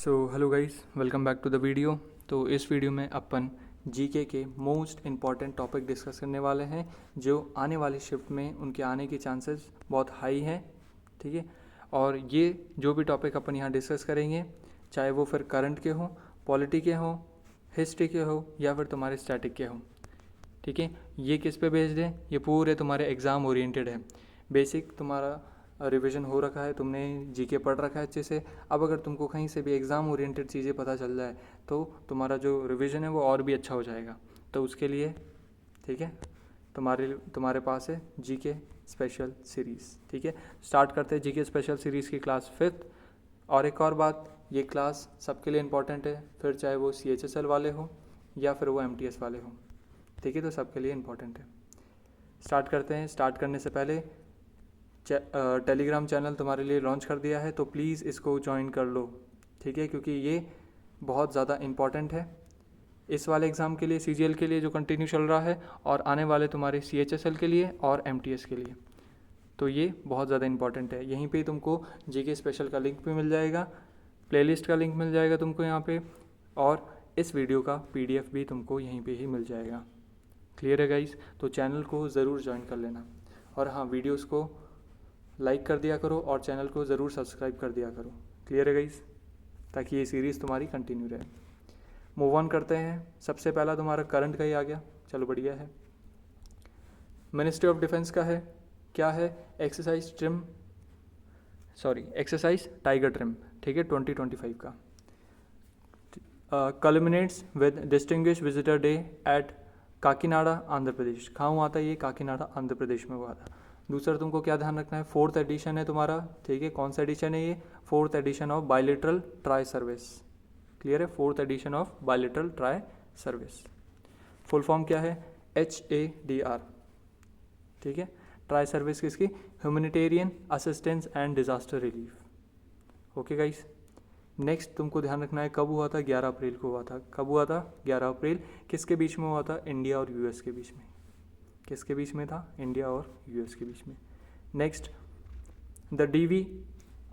So hello guys, welcome back to the video. तो इस वीडियो में अपन जीके के मोस्ट इम्पॉर्टेंट टॉपिक डिस्कस करने वाले हैं जो आने वाली शिफ्ट में उनके आने के चांसेस बहुत हाई हैं। ठीक है, और ये जो भी टॉपिक अपन यहाँ डिस्कस करेंगे, चाहे वो फिर करंट के हो, पॉलिटी के हो, हिस्ट्री के हो या फिर तुम्हारे स्टैटिक के हो। ठीक है, ये किस पे बेस्ड है? ये पूरे तुम्हारे एग्ज़ाम ओरिएंटेड है। बेसिक तुम्हारा रिवीजन हो रखा है, तुमने जीके पढ़ रखा है अच्छे से। अब अगर तुमको कहीं से भी एग्ज़ाम ओरिएंटेड चीज़ें पता चल जाए तो तुम्हारा जो रिवीजन है वो और भी अच्छा हो जाएगा। तो उसके लिए ठीक है, तुम्हारे पास है जीके स्पेशल सीरीज़। ठीक है, स्टार्ट करते हैं जीके स्पेशल सीरीज़ की क्लास 5th। और एक और बात, ये क्लास सबके लिए इम्पॉर्टेंट है, फिर चाहे वो CHSL वाले हो या फिर वो MTS वाले हो। ठीक है, तो सबके लिए इम्पॉर्टेंट है। स्टार्ट करते हैं। स्टार्ट करने से पहले टेलीग्राम चैनल तुम्हारे लिए लॉन्च कर दिया है, तो प्लीज़ इसको ज्वाइन कर लो। ठीक है, क्योंकि ये बहुत ज़्यादा इम्पॉर्टेंट है इस वाले एग्ज़ाम के लिए, CGL के लिए जो कंटिन्यू चल रहा है, और आने वाले तुम्हारे CHSL के लिए और MTS के लिए। तो ये बहुत ज़्यादा इम्पॉर्टेंट है। यहीं पे तुमको जीके स्पेशल का लिंक भी मिल जाएगा, प्लेलिस्ट का लिंक मिल जाएगा तुमको यहाँ पे, और इस वीडियो का PDF भी तुमको यहीं पे ही मिल जाएगा। क्लियर है गाइस? तो चैनल को ज़रूर ज्वाइन कर लेना, और हाँ, वीडियोस को लाइक कर दिया करो और चैनल को ज़रूर सब्सक्राइब कर दिया करो। क्लियर है गाइस? ताकि ये सीरीज़ तुम्हारी कंटिन्यू रहे। मूव ऑन करते हैं। सबसे पहला तुम्हारा करंट का ही आ गया, चलो बढ़िया है। मिनिस्ट्री ऑफ डिफेंस का है, क्या है? Exercise Tiger Triumph. ठीक है, 2025 का। Culminates with distinguish visitor day at Kakinada Andhra Pradesh. कहाँ हुआ था ये? काकीनाडा आंध्र प्रदेश में हुआ था। दूसरा तुमको क्या ध्यान रखना है, 4th एडिशन है तुम्हारा। ठीक है, कौन सा एडिशन है ये? 4th edition of bilateral tri service. Clear है? 4th edition of bilateral tri service. Full form क्या है? HADR। ठीक है, ट्राई सर्विस किसकी? Humanitarian assistance and disaster relief. Okay guys, next तुमको ध्यान रखना है कब हुआ था? 11 अप्रैल को हुआ था। कब हुआ था? 11 अप्रैल। किसके बीच में हुआ था? इंडिया और US के बीच में। किसके बीच में था? इंडिया और US के बीच में। नेक्स्ट, द DV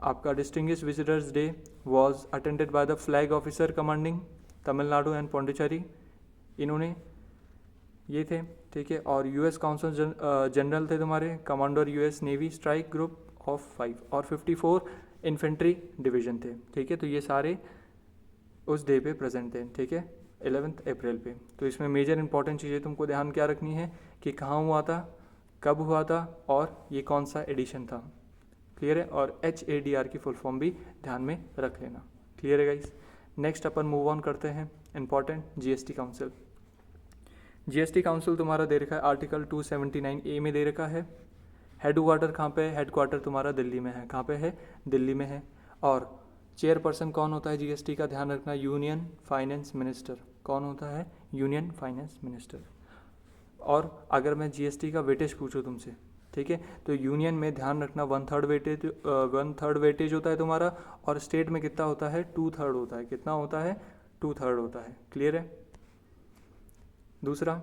आपका distinguished visitors day was attended by the flag officer commanding Tamil Nadu and Pondicherry. इन्होंने ये थे। ठीक है, और US काउंसिल जनरल थे तुम्हारे commander US navy strike group of 5 और 54 इन्फेंट्री डिवीजन थे। ठीक है, तो ये सारे उस डे पे प्रेजेंट थे। ठीक है, 11 अप्रैल पे। तो इसमें मेजर इंपॉर्टेंट चीज़ें तुमको ध्यान क्या रखनी है कि कहाँ हुआ था, कब हुआ था, और ये कौन सा एडिशन था। क्लियर है? और HADR की फुल फॉर्म भी ध्यान में रख लेना। क्लियर है guys? Next upon move on करते हैं। Important GST council. GST council तुम्हारा दे रखा है आर्टिकल 279A में दे रखा है। हेडक्वार्टर कहाँ पे है? हेडक्वार्टर तुम्हारा दिल्ली में है। कहाँ पे है? दिल्ली में है। और चेयरपर्सन कौन होता है GST का? ध्यान रखना, यूनियन फाइनेंस मिनिस्टर। कौन होता है? Union finance minister. और अगर मैं GST का वेटेज पूछूँ तुमसे, ठीक है, तो यूनियन में ध्यान रखना 1/3 वेटेज होता है तुम्हारा, और स्टेट में कितना होता है? 2/3 होता है। कितना होता है? 2/3 होता है। क्लियर है? दूसरा,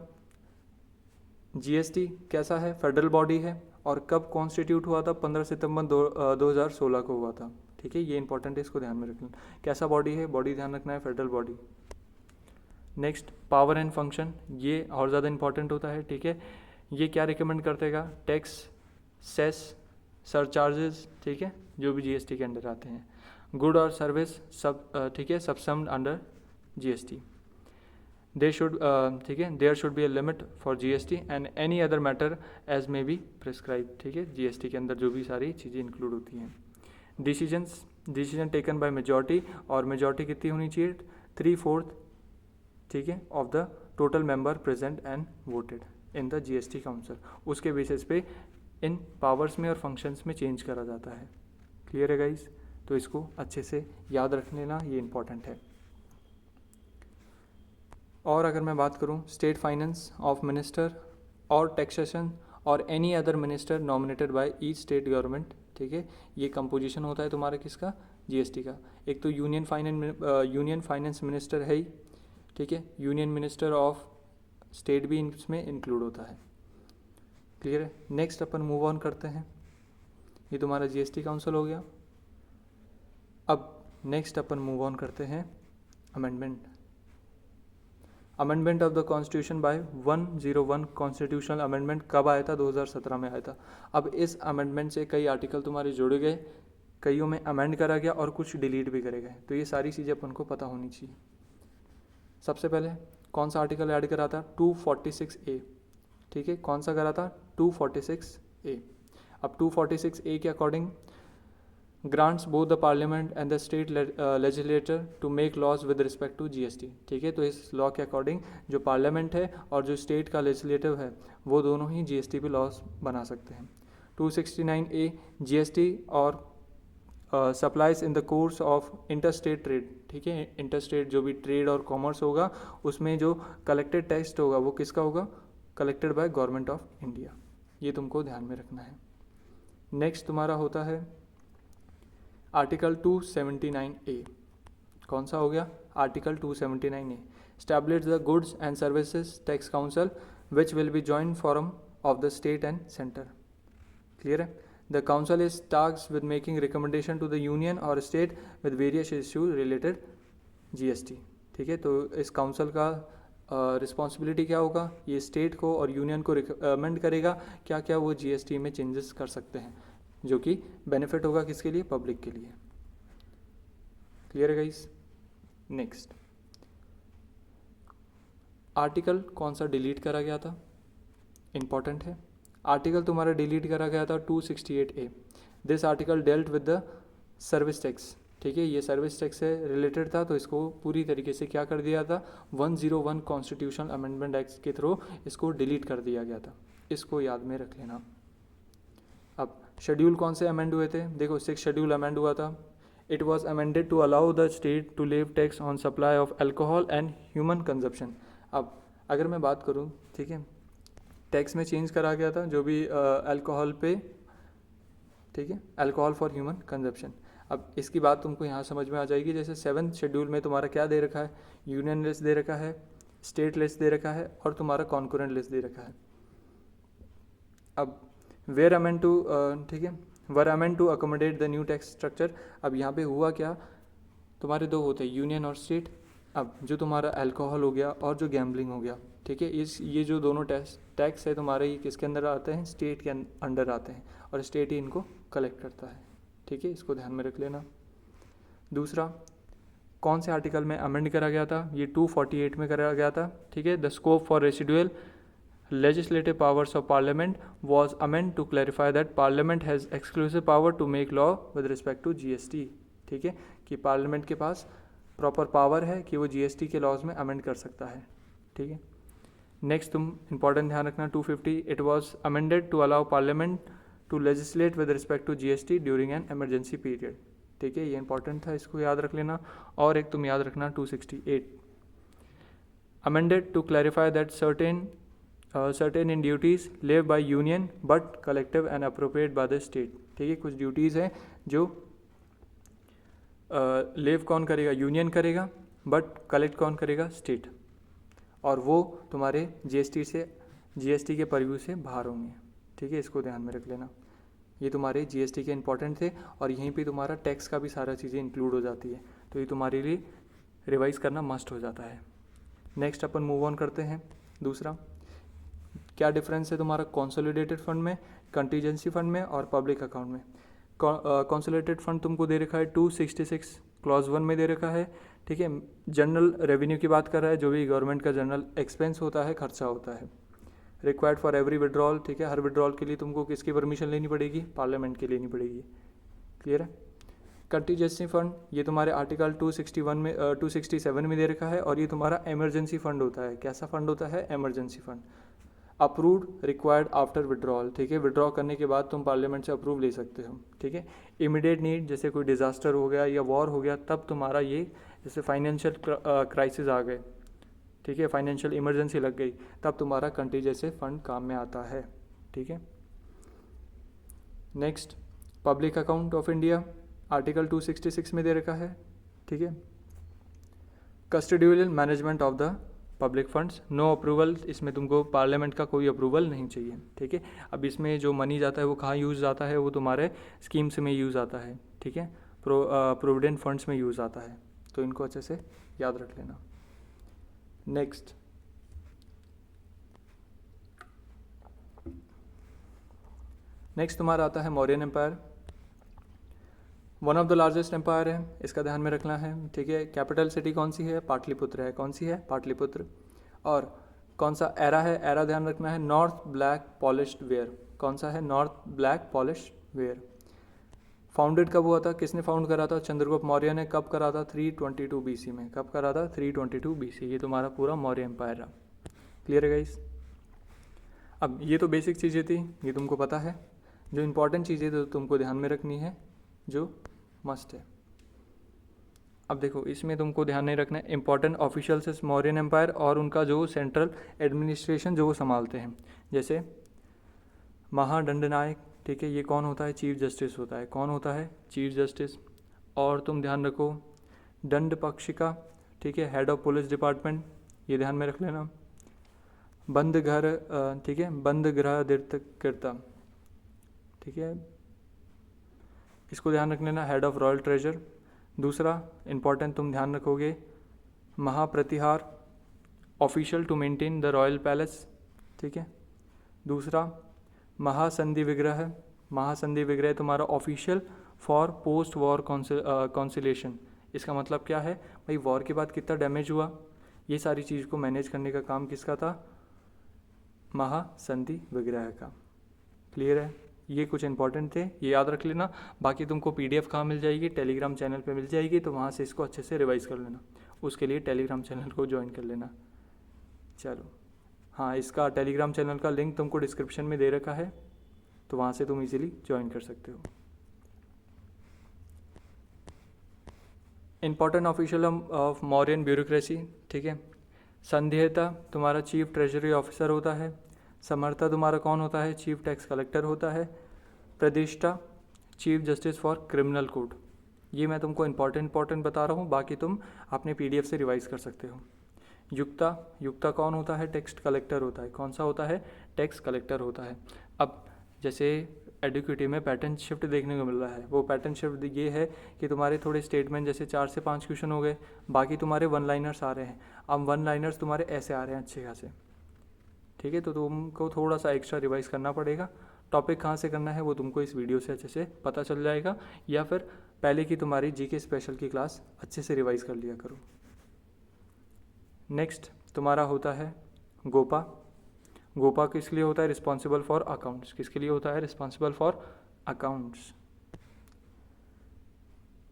GST कैसा है? फेडरल बॉडी है। और कब कॉन्स्टिट्यूट हुआ था? 15 सितंबर 2016 को हुआ था। ठीक है, ये इंपॉर्टेंट है, इसको ध्यान में रखना। कैसा बॉडी है? बॉडी ध्यान रखना है federal body. Next, power and function, ये और ज़्यादा इंपॉर्टेंट होता है। ठीक है, ये क्या रिकमेंड करतेगा? टैक्स, सेस, सरचार्जेस, ठीक है, जो भी GST के अंडर आते हैं। गुड और सर्विस सब, ठीक है, subsumed under GST। They should, ठीक है, there should be a limit for GST and any other matter as may be prescribe. ठीक है, GST के अंदर जो भी सारी चीज़ें इंक्लूड होती हैं। डिसीजन टेकन बाय मेजॉरिटी, और मेजॉरिटी कितनी होनी चाहिए? 3/4, ठीक है, of the total member present and voted in the GST council. उसके बेसिस पे इन पावर्स में और फंक्शंस में चेंज करा जाता है। क्लियर है गाइस? तो इसको अच्छे से याद रख लेना, ये इंपॉर्टेंट है। और अगर मैं बात करूं, स्टेट फाइनेंस ऑफ मिनिस्टर और टैक्सेशन और any other minister nominated by each state government. ठीक है, ये कंपोजिशन होता है तुम्हारा किसका? GST का। एक तो यूनियन फाइनेंस मिनिस्टर है ही, ठीक है, यूनियन मिनिस्टर ऑफ स्टेट भी इसमें इंक्लूड होता है। क्लियर है? नेक्स्ट अपन मूव ऑन करते हैं। ये तुम्हारा GST काउंसिल हो गया। अब नेक्स्ट अपन मूव ऑन करते हैं amendment of the constitution bye 101 constitutional amendment कब आया था? 2017 में आया था। अब इस अमेंडमेंट से कई आर्टिकल तुम्हारे जुड़ गए, कईयों में अमेंड करा गया और कुछ डिलीट भी करे गए, तो ये सारी चीज़ें अपन को पता होनी चाहिए। सबसे पहले कौन सा आर्टिकल ऐड करा था? 246A। ठीक है, कौन सा करा था? 246A। अब 246A के according grants both the parliament and the state legislature to make laws with respect to GST। ठीक है, तो इस लॉ के अकॉर्डिंग जो पार्लियामेंट है और जो स्टेट का लेजिस्लेटिव है वो दोनों ही GST पे लॉज बना सकते हैं। 269A GST और supplies in the course of interstate trade. ठीक है, इंटरस्टेट जो भी ट्रेड और कॉमर्स होगा उसमें जो कलेक्टेड टैक्स होगा वो किसका होगा? Collected by government of India. ये तुमको ध्यान में रखना है। नेक्स्ट तुम्हारा होता है आर्टिकल 279A। कौन सा हो गया? Article 279A establish the goods and services tax council which will be joint forum of the state and centre. Clear है? The council is tasked with making recommendation to the union और state with various issues related GST। ठीक है, तो इस council का responsibility क्या होगा? ये स्टेट को और यूनियन को रिकमेंड करेगा क्या क्या वो GST में चेंजेस कर सकते हैं, जो कि बेनिफिट होगा किसके लिए? पब्लिक के लिए। क्लियर है गाइस? नेक्स्ट आर्टिकल कौन सा डिलीट करा गया था? इंपॉर्टेंट है। आर्टिकल तुम्हारा डिलीट करा गया था 268A। This article dealt with the service tax. ठीक है, ये सर्विस टैक्स से रिलेटेड था, तो इसको पूरी तरीके से क्या कर दिया था? 101 कॉन्स्टिट्यूशनल अमेंडमेंट एक्ट के थ्रू इसको डिलीट कर दिया गया था। इसको याद में रख लेना। अब शेड्यूल कौन से अमेंड हुए थे? देखो 6 शेड्यूल अमेंड हुआ था। It was amended to allow the state to levy tax on supply of alcohol and human consumption. अब अगर मैं बात करूँ, ठीक है, टैक्स में चेंज करा गया था जो भी अल्कोहल पे, ठीक है, अल्कोहल फॉर ह्यूमन कंजप्शन। अब इसकी बात तुमको यहाँ समझ में आ जाएगी। जैसे 7th शेड्यूल में तुम्हारा क्या दे रखा है? यूनियन लिस्ट दे रखा है, स्टेट लिस्ट दे रखा है और तुम्हारा कॉन्करेंट लिस्ट दे रखा है। अब वेयर अमेंड टू, ठीक है, were amend to accommodate the new tax structure. अब यहाँ पे हुआ क्या? तुम्हारे दो होते हैं, यूनियन और स्टेट। अब जो तुम्हारा अल्कोहल हो गया और जो गैम्बलिंग हो गया, ठीक है, ये जो दोनों टैक्स है तुम्हारे, ये किसके अंदर आते हैं? स्टेट के अंडर आते हैं और स्टेट ही इनको कलेक्ट करता है। ठीक है, इसको ध्यान में रख लेना। दूसरा, कौन से आर्टिकल में अमेंड करा गया था? ये 248 में करा गया था। ठीक है, the scope for residual legislative powers of parliament was amended to clarify that parliament has exclusive power to make law with respect to GST। ठीक है, कि पार्लियामेंट के पास प्रॉपर पावर है कि वो GST के लॉज में अमेंड कर सकता है। ठीक है, नेक्स्ट तुम इंपॉर्टेंट ध्यान रखना 250, it was amended to allow parliament to legislate with respect to GST during an emergency period. ठीक है, ये इंपॉर्टेंट था, इसको याद रख लेना। और एक तुम याद रखना 268, amended to clarify that certain in duties levied by union but collective and appropriate by the state। ठीक है, कुछ ड्यूटीज़ हैं जो लेव कौन करेगा? यूनियन करेगा, बट कलेक्ट कौन करेगा? स्टेट। और वो तुम्हारे GST के परव्यू से बाहर होंगे। ठीक है, इसको ध्यान में रख लेना। ये तुम्हारे GST के इंपॉर्टेंट थे और यहीं पे तुम्हारा टैक्स का भी सारा चीज़ें इंक्लूड हो जाती है, तो ये तुम्हारे लिए रिवाइज करना मस्ट हो जाता है। नेक्स्ट अपन मूव ऑन करते हैं। दूसरा, क्या डिफरेंस है तुम्हारा कंसोलिडेटेड फंड में, कंटीजेंसी फंड में और पब्लिक अकाउंट में? कंसोलिडेटेड फंड तुमको दे रखा है 266 क्लॉज 1 में दे रखा है। ठीक है, जनरल रेवेन्यू की बात कर रहा है, जो भी गवर्नमेंट का जनरल एक्सपेंस होता है, खर्चा होता है। Required for every withdrawal. ठीक है, हर विड्रॉल के लिए तुमको किसकी परमिशन लेनी पड़ेगी? पार्लियामेंट की लेनी पड़ेगी। क्लियर है? कंटीजेंसी फंड ये तुम्हारे आर्टिकल 261 में 267 में दे रखा है और ये तुम्हारा इमरजेंसी फंड होता है। कैसा फंड होता है? Emergency fund. Approved required after withdrawal. ठीक है, विड्रॉ करने के बाद तुम पार्लियामेंट से अप्रूव ले सकते हो। ठीक है, इमीडिएट नीड, जैसे कोई डिजास्टर हो गया या वॉर हो गया, तब तुम्हारा ये, जैसे फाइनेंशियल क्राइसिस आ गए, ठीक है, फाइनेंशियल इमरजेंसी लग गई, तब तुम्हारा कंटीजेंसी फंड काम में आता है। ठीक है, next public account of India article 266 में दे रखा है। ठीक है, custodial management of the public funds, no approval, इसमें तुमको पार्लियामेंट का कोई अप्रूवल नहीं चाहिए। ठीक है, अब इसमें जो मनी जाता है वो कहाँ यूज़ जाता है? वो तुम्हारे स्कीम्स में यूज़ आता है। ठीक है, प्रोविडेंट फंड्स में यूज़ आता है, तो इनको अच्छे से याद रख लेना। नेक्स्ट तुम्हारा आता है Mauryan empire. One of the largest empire है, इसका ध्यान में रखना है, ठीक है। कैपिटल सिटी कौन सी है? पाटलिपुत्र है। कौन सी है? पाटलिपुत्र। और कौन सा एरा है? एरा ध्यान रखना है, नॉर्थ ब्लैक पॉलिश्ड वेयर। कौन सा है? North black polished where. Founded कब हुआ था? किसने फाउंड करा था? चंद्रगुप्त मौर्य ने। कब करा था? 322 BC में। कब करा था? 322 BC। ये तुम्हारा पूरा मौर्य एम्पायर रहा। क्लियर है गाइस? अब ये तो बेसिक चीज़ें थी, ये तुमको पता है। जो इंपॉर्टेंट चीज़ें तो तुमको ध्यान में रखनी है, जो मस्ट है। अब देखो, इसमें तुमको ध्यान नहीं रखना है इंपॉर्टेंट ऑफिशियल्स इस मौर्यन एम्पायर और उनका जो सेंट्रल एडमिनिस्ट्रेशन जो वो संभालते हैं। जैसे महादंडनायक, ठीक है, ये कौन होता है? चीफ जस्टिस होता है। कौन होता है? Chief justice. और तुम ध्यान रखो दंड पक्षिका, ठीक है, हेड ऑफ पुलिस डिपार्टमेंट, ये ध्यान में रख लेना। बंद घर, ठीक है, बंद गृह कृता, ठीक है, इसको ध्यान रख लेना, हेड ऑफ रॉयल ट्रेजर। दूसरा इंपॉर्टेंट तुम ध्यान रखोगे महाप्रतिहार, official to maintain the royal palace, ठीक है। दूसरा महासंधि विग्रह, महासंधि विग्रह तुम्हारा official for post war conciliation. इसका मतलब क्या है भाई? वॉर के बाद कितना डैमेज हुआ, ये सारी चीज़ को मैनेज करने का काम किसका था? महासंधि विग्रह का। क्लियर है? ये कुछ इंपॉर्टेंट थे, ये याद रख लेना। बाकी तुमको PDF कहाँ मिल जाएगी? टेलीग्राम चैनल पे मिल जाएगी, तो वहाँ से इसको अच्छे से रिवाइज कर लेना। उसके लिए टेलीग्राम चैनल को ज्वाइन कर लेना। चलो, हाँ, इसका टेलीग्राम चैनल का लिंक तुमको डिस्क्रिप्शन में दे रखा है, तो वहाँ से तुम इजीली ज्वाइन कर सकते हो। Important official of Mauryan bureaucracy, ठीक है। संध्यता तुम्हारा चीफ ट्रेजरी ऑफिसर होता है। समर्था तुम्हारा कौन होता है? चीफ टैक्स कलेक्टर होता है। प्रतिष्ठा chief justice for criminal code. ये मैं तुमको इंपॉर्टेंट बता रहा हूँ, बाकी तुम अपने PDF से रिवाइज कर सकते हो। युक्ता, युक्ता कौन होता है? टैक्स कलेक्टर होता है। कौन सा होता है? टैक्स कलेक्टर होता है। अब जैसे एडुकेटिव में पैटर्न शिफ्ट देखने को मिल रहा है, वो पैटर्न शिफ्ट ये है कि तुम्हारे थोड़े स्टेटमेंट जैसे 4 से 5 क्वेश्चन हो गए, बाकी तुम्हारे 1 लाइनर्स आ रहे हैं। अब 1 लाइनर्स तुम्हारे ऐसे आ रहे हैं अच्छे खासे, ठीक है, तो तुमको थोड़ा सा एक्स्ट्रा रिवाइज करना पड़ेगा। टॉपिक कहाँ से करना है वो तुमको इस वीडियो से अच्छे से पता चल जाएगा, या फिर पहले की तुम्हारी GK स्पेशल की क्लास अच्छे से रिवाइज कर लिया करो। नेक्स्ट तुम्हारा होता है गोपा। गोपा किसके लिए होता है? Responsible for accounts. किसके लिए होता है? Responsible for accounts.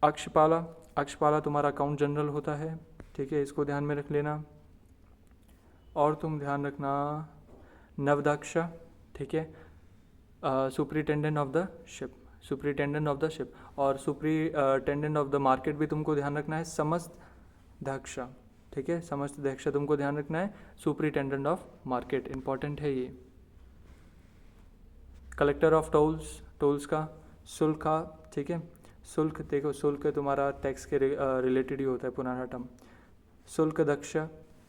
अक्षपाला, अक्षपाला तुम्हारा अकाउंट जनरल होता है, ठीक है, इसको ध्यान में रख लेना। और तुम ध्यान रखना नवदक्ष, ठीक है, superintendent of the ship, superintendent of the ship. और सुपरिटेंडेंट ऑफ द मार्केट भी तुमको ध्यान रखना है, समस्त दक्ष, ठीक है, समस्त दक्ष तुमको ध्यान रखना है। सुपरिटेंडेंट ऑफ मार्केट इंपॉर्टेंट है ये। कलेक्टर ऑफ टोल्स, टोल्स का शुल्क, ठीक है, शुल्क देखो, शुल्क तुम्हारा टैक्स के रिलेटेड ही होता है, पुराना टर्म। शुल्क दक्ष,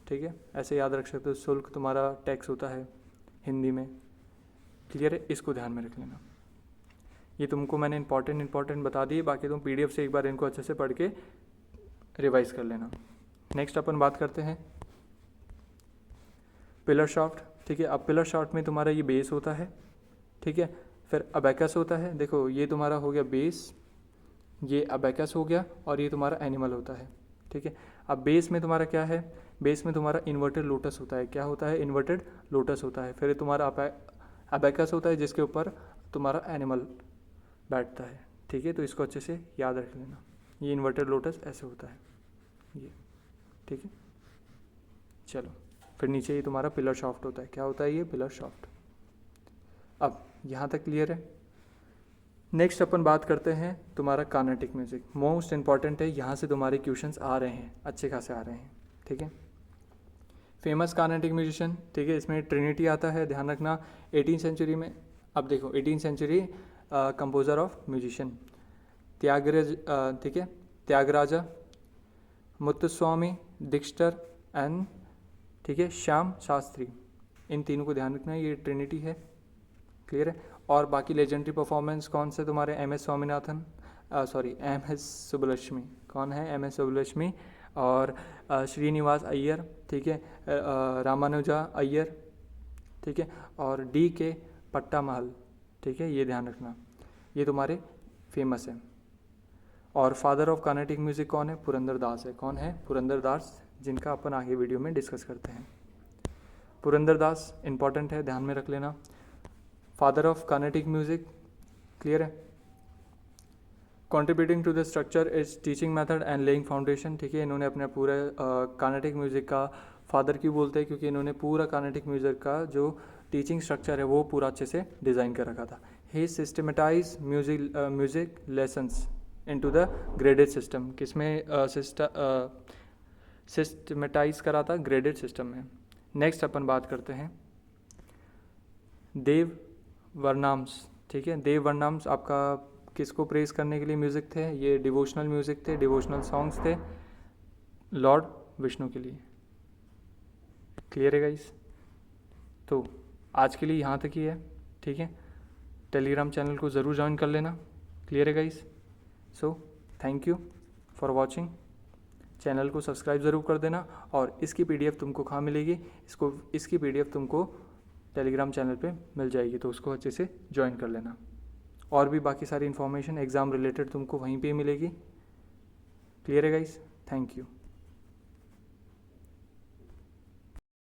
ठीक है, ऐसे याद रख सकते हो, शुल्क तुम्हारा टैक्स होता है हिंदी में। क्लियर है? इसको ध्यान में रख लेना। ये तुमको मैंने इंपॉर्टेंट बता दिए, बाकी तुम PDF से एक बार इनको अच्छे से पढ़ के रिवाइज कर लेना। नेक्स्ट अपन बात करते हैं पिलर शाफ्ट, ठीक है। अब पिलर शाफ्ट में तुम्हारा ये बेस होता है, ठीक है, फिर अबैकस होता है। देखो ये तुम्हारा हो गया बेस, ये अबैकस हो गया, और ये तुम्हारा एनिमल होता है, ठीक है। अब बेस में तुम्हारा क्या है? बेस में तुम्हारा इन्वर्टेड लोटस होता है। क्या होता है? इन्वर्टेड लोटस होता है। फिर तुम्हारा अबैकस होता है, जिसके ऊपर तुम्हारा एनिमल बैठता है, ठीक है, तो इसको अच्छे से याद रख लेना। ये इन्वर्टेड लोटस ऐसे होता है ये, ठीक है। चलो, फिर नीचे ये तुम्हारा पिलर शाफ्ट होता है। क्या होता है ये? Pillar shaft. अब यहाँ तक क्लियर है? नेक्स्ट अपन बात करते हैं तुम्हारा कार्नेटिक म्यूजिक। मोस्ट इंपॉर्टेंट है, यहाँ से तुम्हारे क्वेश्चंस आ रहे हैं, अच्छे खासे आ रहे हैं, ठीक है। फेमस कार्नेटिक म्यूजिशियन, ठीक है, इसमें ट्रिनिटी आता है, ध्यान रखना। 18th सेंचुरी में, अब देखो 18th century composer of musician Tyagaraja, ठीक है, त्यागराजा, मुत्तुस्वामी दीक्षितर एंड, ठीक है, श्याम शास्त्री। इन तीनों को ध्यान रखना, ये ट्रिनिटी है। क्लियर है? और बाकी लेजेंडरी परफॉर्मेंस कौन से तुम्हारे? MS Swaminathan, sorry MS Subbulakshmi, कौन है MS सुब्बलक्ष्मी, और श्रीनिवास अय्यर, ठीक है, रामानुजा अय्यर, ठीक है, और DK पट्टामहल, ठीक है, ये ध्यान रखना, ये तुम्हारे फेमस हैं। और फादर ऑफ कार्नेटिक म्यूज़िक कौन है? पुरंदरदास है। कौन है? पुरंदरदास, जिनका अपन आगे वीडियो में डिस्कस करते हैं। पुरंदरदास इंपॉर्टेंट है, ध्यान में रख लेना। Father of Carnatic music, clear है। Contributing to the structure is teaching method and laying foundation, ठीक है, इन्होंने अपने पूरे कार्नेटिक म्यूज़िक का फादर क्यों बोलते हैं? क्योंकि इन्होंने पूरा कार्नेटिक म्यूज़िक का जो टीचिंग स्ट्रक्चर है वो पूरा अच्छे से डिज़ाइन कर रखा था। ही systematize music lessons into the graded system, किसमें सिस्टमेटाइज करा था? ग्रेडेड सिस्टम में। नेक्स्ट अपन बात करते हैं देव वर्नाम्स, ठीक है, देव वर्नाम्स आपका किसको प्रेस करने के लिए म्यूज़िक थे? ये डिवोशनल म्यूज़िक थे, डिवोशनल सॉन्ग्स थे लॉर्ड विष्णु के लिए। क्लियर है गाइस? तो आज के लिए यहाँ तक ही है, ठीक है। टेलीग्राम चैनल को ज़रूर ज्वाइन कर लेना। क्लियर है guys? So thank you for watching. Channel को सब्सक्राइब ज़रूर कर देना। और इसकी PDF तुमको कहाँ मिलेगी? इसकी PDF तुमको टेलीग्राम चैनल पे मिल जाएगी, तो उसको अच्छे से ज्वाइन कर लेना। और भी बाकी सारी इन्फॉर्मेशन एग्ज़ाम रिलेटेड तुमको वहीं पे मिलेगी। क्लियर है गाइस? Thank you.